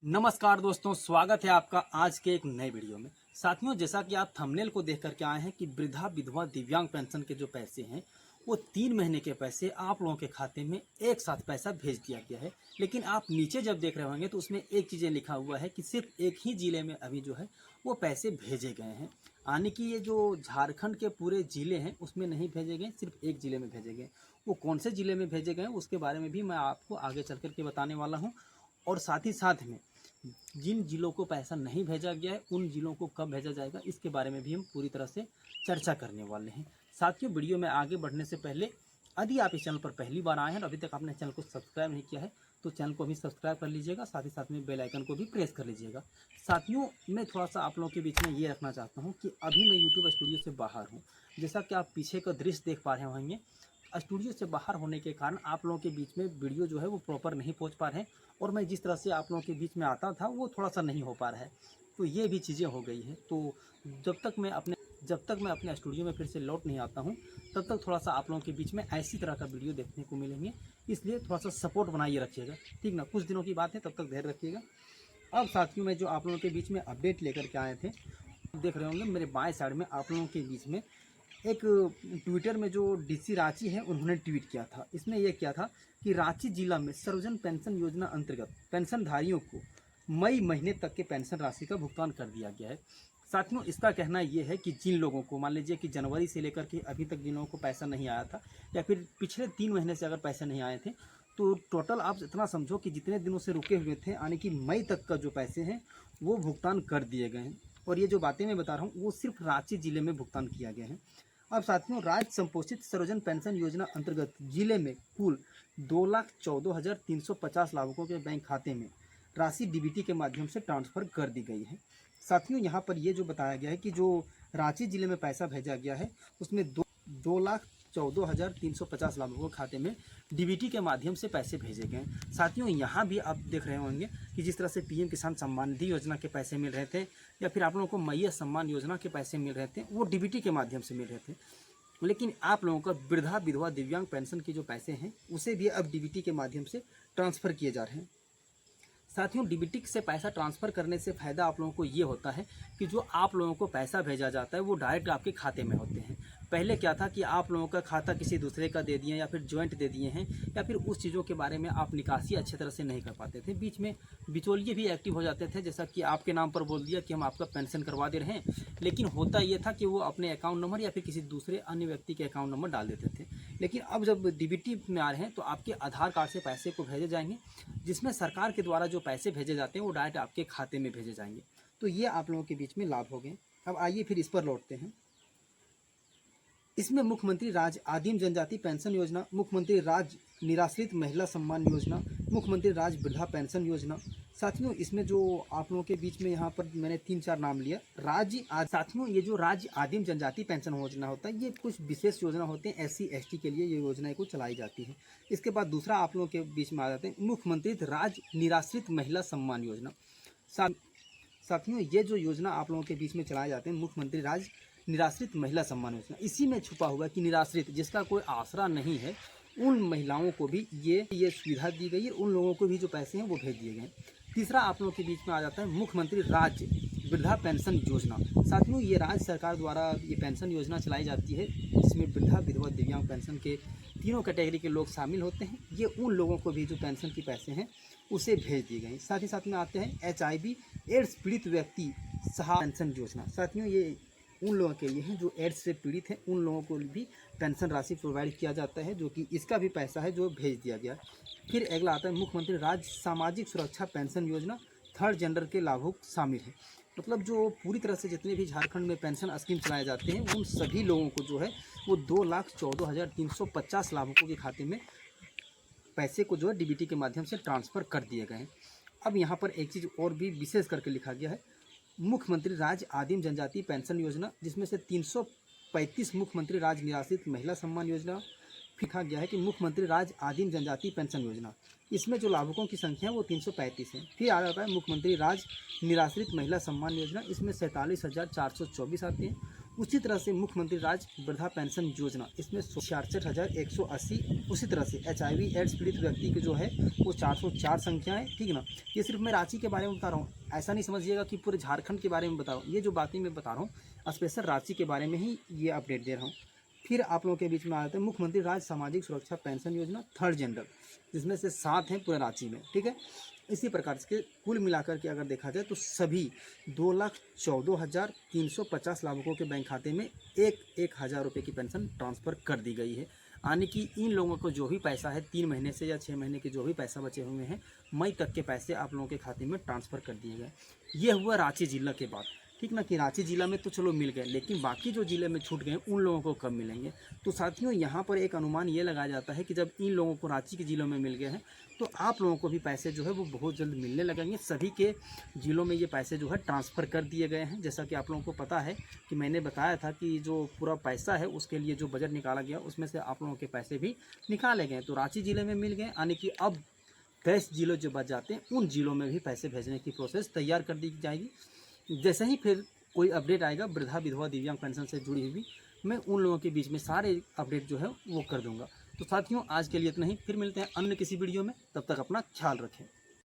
नमस्कार दोस्तों, स्वागत है आपका आज के एक नए वीडियो में। साथियों, जैसा कि आप थंबनेल को देख करके आए हैं कि वृद्धा विधवा दिव्यांग पेंशन के जो पैसे हैं वो 3 महीने के पैसे आप लोगों के खाते में एक साथ पैसा भेज दिया गया है। लेकिन आप नीचे जब देख रहे होंगे तो उसमें एक चीज़ें लिखा हुआ है कि सिर्फ एक ही ज़िले में अभी जो है वो पैसे भेजे गए हैं। यानी कि ये जो झारखंड के पूरे ज़िले हैं उसमें नहीं भेजे गए, सिर्फ एक ज़िले में भेजे गए। वो कौन से ज़िले में भेजे गए उसके बारे में भी मैं आपको आगे चल कर के बताने वाला हूँ। और साथ ही साथ में जिन जिलों को पैसा नहीं भेजा गया है उन जिलों को कब भेजा जाएगा इसके बारे में भी हम पूरी तरह से चर्चा करने वाले हैं। साथियों, वीडियो में आगे बढ़ने से पहले यदि आप इस चैनल पर पहली बार आए हैं और अभी तक आपने चैनल को सब्सक्राइब नहीं किया है तो चैनल को भी सब्सक्राइब कर लीजिएगा, साथ ही साथ में बेल आइकन को भी प्रेस कर लीजिएगा। साथियों, मैं थोड़ा सा आप लोगों के बीच में ये रखना चाहता हूँ कि अभी मैं यूट्यूब स्टूडियो से बाहर हूँ। जैसा कि आप पीछे का दृश्य देख पा रहे होंगे, स्टूडियो से बाहर होने के कारण आप लोगों के बीच में वीडियो जो है वो प्रॉपर नहीं पहुंच पा रहे हैं और मैं जिस तरह से आप लोगों के बीच में आता था वो थोड़ा सा नहीं हो पा रहा है। तो ये भी चीज़ें हो गई हैं। तो जब तक मैं अपने स्टूडियो में फिर से लौट नहीं आता हूँ तब तक थोड़ा सा आप लोगों के बीच में ऐसी तरह का वीडियो देखने को मिलेंगे। इसलिए थोड़ा सा सपोर्ट बनाइए रखिएगा, ठीक ना। कुछ दिनों की बात है, तब तक धैर्य रखिएगा। अब साथियों, में जो आप लोगों के बीच में अपडेट लेकर के आए थे, देख रहे होंगे मेरे बाएं साइड में आप लोगों के बीच में एक ट्विटर में जो डीसी रांची है उन्होंने ट्वीट किया था। इसमें यह किया था कि रांची जिला में सर्वजन पेंशन योजना अंतर्गत पेंशनधारियों को मई महीने तक के पेंशन राशि का भुगतान कर दिया गया है। साथियों, इसका कहना यह है कि जिन लोगों को मान लीजिए कि जनवरी से लेकर के अभी तक जिन लोगों को पैसा नहीं आया था या फिर पिछले 3 महीने से अगर पैसे नहीं आए थे तो टोटल आप इतना समझो कि जितने दिनों से रुके हुए थे यानी कि मई तक का जो पैसे हैं वो भुगतान कर दिए गए हैं। और ये जो बातें मैं बता रहा हूँ वो सिर्फ रांची जिले में भुगतान किया गया है। अब साथियों, राज्य संपोषित सर्वजन पेंशन योजना अंतर्गत जिले में कुल 2,14,350 लाभुकों के बैंक खाते में राशि डीबीटी के माध्यम से ट्रांसफर कर दी गई है। साथियों, यहाँ पर ये जो बताया गया है कि जो रांची जिले में पैसा भेजा गया है उसमें 2,14,350 लाभुकों के खाते में डीबीटी के माध्यम से पैसे भेजे गए। साथियों, यहाँ भी आप देख रहे होंगे कि जिस तरह से पीएम किसान सम्मान निधि योजना के पैसे मिल रहे थे या फिर आप लोगों को मैया सम्मान योजना के पैसे मिल रहे थे वो डीबीटी के माध्यम से मिल रहे थे। लेकिन आप लोगों का वृद्धा विधवा दिव्यांग पेंशन के जो पैसे हैं उसे भी अब डीबीटी के माध्यम से ट्रांसफ़र किए जा रहे हैं। साथियों, डीबीटी से पैसा ट्रांसफ़र करने से फ़ायदा आप लोगों को ये होता है कि जो आप लोगों को पैसा भेजा जाता है वो डायरेक्ट आपके खाते में होते हैं। पहले क्या था कि आप लोगों का खाता किसी दूसरे का दे दिए या फिर जॉइंट दे दिए हैं या फिर उस चीज़ों के बारे में आप निकासी अच्छे तरह से नहीं कर पाते थे। बीच में बिचौलिए भी एक्टिव हो जाते थे, जैसा कि आपके नाम पर बोल दिया कि हम आपका पेंशन करवा दे रहे हैं, लेकिन होता ये था कि वो अपने अकाउंट नंबर या फिर किसी दूसरे अन्य व्यक्ति के अकाउंट नंबर डाल देते थे। लेकिन अब जब डीबीटी में आ रहे हैं तो आपके आधार कार्ड से पैसे को भेजे जाएंगे, जिसमें सरकार के द्वारा जो पैसे भेजे जाते हैं वो डायरेक्ट आपके खाते में भेजे जाएंगे। तो ये आप लोगों के बीच में लाभ हो गए। अब आइए फिर इस पर लौटते हैं। इसमें मुख्यमंत्री राज्य आदिम जनजाति पेंशन योजना, मुख्यमंत्री राज्य निराश्रित महिला सम्मान योजना, मुख्यमंत्री राज्य वृद्धा पेंशन योजना। साथियों, इसमें जो आप लोगों के बीच में यहाँ पर मैंने 3-4 नाम लिया साथियों, ये जो राज्य आदिम जनजाति पेंशन योजना होता है ये कुछ विशेष योजना होते हैं, SC ST के लिए ये योजना को चलाई जाती है। इसके बाद दूसरा आप लोगों के बीच में आ जाते हैं मुख्यमंत्री राज्य निराश्रित महिला सम्मान योजना। साथियों, ये जो योजना आप लोगों के बीच में चलाए जाते हैं मुख्यमंत्री राज्य निराश्रित महिला सम्मान योजना, इसी में छुपा हुआ कि निराश्रित जिसका कोई आसरा नहीं है उन महिलाओं को भी ये सुविधा दी गई है, उन लोगों को भी जो पैसे हैं वो भेज दिए गए। तीसरा आप लोगों के बीच में आ जाता है मुख्यमंत्री राज्य वृद्धा पेंशन योजना। साथियों, ये राज्य सरकार द्वारा ये पेंशन योजना चलाई जाती है जिसमें वृद्धा विधवा दिव्यांग पेंशन के तीनों कैटेगरी के लोग शामिल होते हैं। ये उन लोगों को भी जो पेंशन के पैसे हैं उसे भेज दिए गए। साथ ही साथ में आते हैं HIV एड्स पीड़ित व्यक्ति सहायता पेंशन योजना। साथियों, ये उन लोगों के लिए हैं जो एड्स से पीड़ित हैं, उन लोगों को भी पेंशन राशि प्रोवाइड किया जाता है, जो कि इसका भी पैसा है जो भेज दिया गया। फिर अगला आता है मुख्यमंत्री राज्य सामाजिक सुरक्षा पेंशन योजना, थर्ड जेंडर के लाभुक शामिल है। मतलब जो पूरी तरह से जितने भी झारखंड में पेंशन स्कीम चलाए जाते हैं उन सभी लोगों को जो है वो 2,14,350 लाभुकों के खाते में पैसे को जो है डीबीटी के माध्यम से ट्रांसफ़र कर दिए गए हैं। अब यहाँ पर एक चीज़ और भी विशेष करके लिखा गया है, मुख्यमंत्री राज्य आदिम जनजाति पेंशन योजना, जिसमें से 335 मुख्यमंत्री राज्य निराश्रित महिला सम्मान योजना। लिखा गया है कि मुख्यमंत्री राज्य आदिम जनजाति पेंशन योजना, इसमें जो लाभुकों की संख्या है वो 335 है। फिर आ जाता है मुख्यमंत्री राज्य निराश्रित महिला सम्मान योजना, इसमें 47,424 आते हैं। उसी तरह से मुख्यमंत्री राज्य वृद्धा पेंशन योजना, इसमें 66,180। उसी तरह से HIV एड्स पीड़ित व्यक्ति के जो है वो 404 संख्याएँ, ठीक है ना। ये सिर्फ मैं रांची के बारे में बता रहा हूँ, ऐसा नहीं समझिएगा कि पूरे झारखंड के बारे में बता रहा हूँ। ये जो बातें मैं बता रहा हूँ स्पेशल रांची के बारे में ही ये अपडेट दे रहा हूँ। फिर आप लोगों के बीच में आ जाते हैं मुख्यमंत्री राज्य सामाजिक सुरक्षा पेंशन योजना 3rd जनरल, जिसमें से 7 हैं पूरे रांची में, ठीक है। इसी प्रकार से कुल मिलाकर के अगर देखा जाए तो सभी 2,14,350 लाभुकों के बैंक खाते में 1,000 रुपये की पेंशन ट्रांसफ़र कर दी गई है। यानी कि इन लोगों को जो भी पैसा है 3 महीने से या 6 महीने के जो भी पैसा बचे हुए हैं, मई तक के पैसे आप लोगों के खाते में ट्रांसफ़र कर दिए गए। ये हुआ रांची जिला के बाद, ठीक ना, कि रांची जिला में तो चलो मिल गए, लेकिन बाकी जो ज़िले में छूट गए उन लोगों को कब मिलेंगे। तो साथियों यहाँ पर एक अनुमान ये लगाया जाता है कि जब इन लोगों को रांची के ज़िलों में मिल गए हैं तो आप लोगों को भी पैसे जो है वो बहुत जल्द मिलने लगेंगे। सभी के ज़िलों में ये पैसे जो है ट्रांसफ़र कर दिए गए हैं। जैसा कि आप लोगों को पता है कि मैंने बताया था कि जो पूरा पैसा है उसके लिए जो बजट निकाला गया उसमें से आप लोगों के पैसे भी निकाले गए। तो रांची ज़िले में मिल गए, यानी कि अब 10 ज़िलों जो बच जाते हैं उन ज़िलों में भी पैसे भेजने की प्रोसेस तैयार कर दी जाएगी। जैसे ही फिर कोई अपडेट आएगा वृद्धा विधवा दिव्यांग पेंशन से जुड़ी हुई, मैं उन लोगों के बीच में सारे अपडेट जो है वो कर दूंगा। तो साथियों आज के लिए इतना ही, फिर मिलते हैं अन्य किसी वीडियो में, तब तक अपना ख्याल रखें।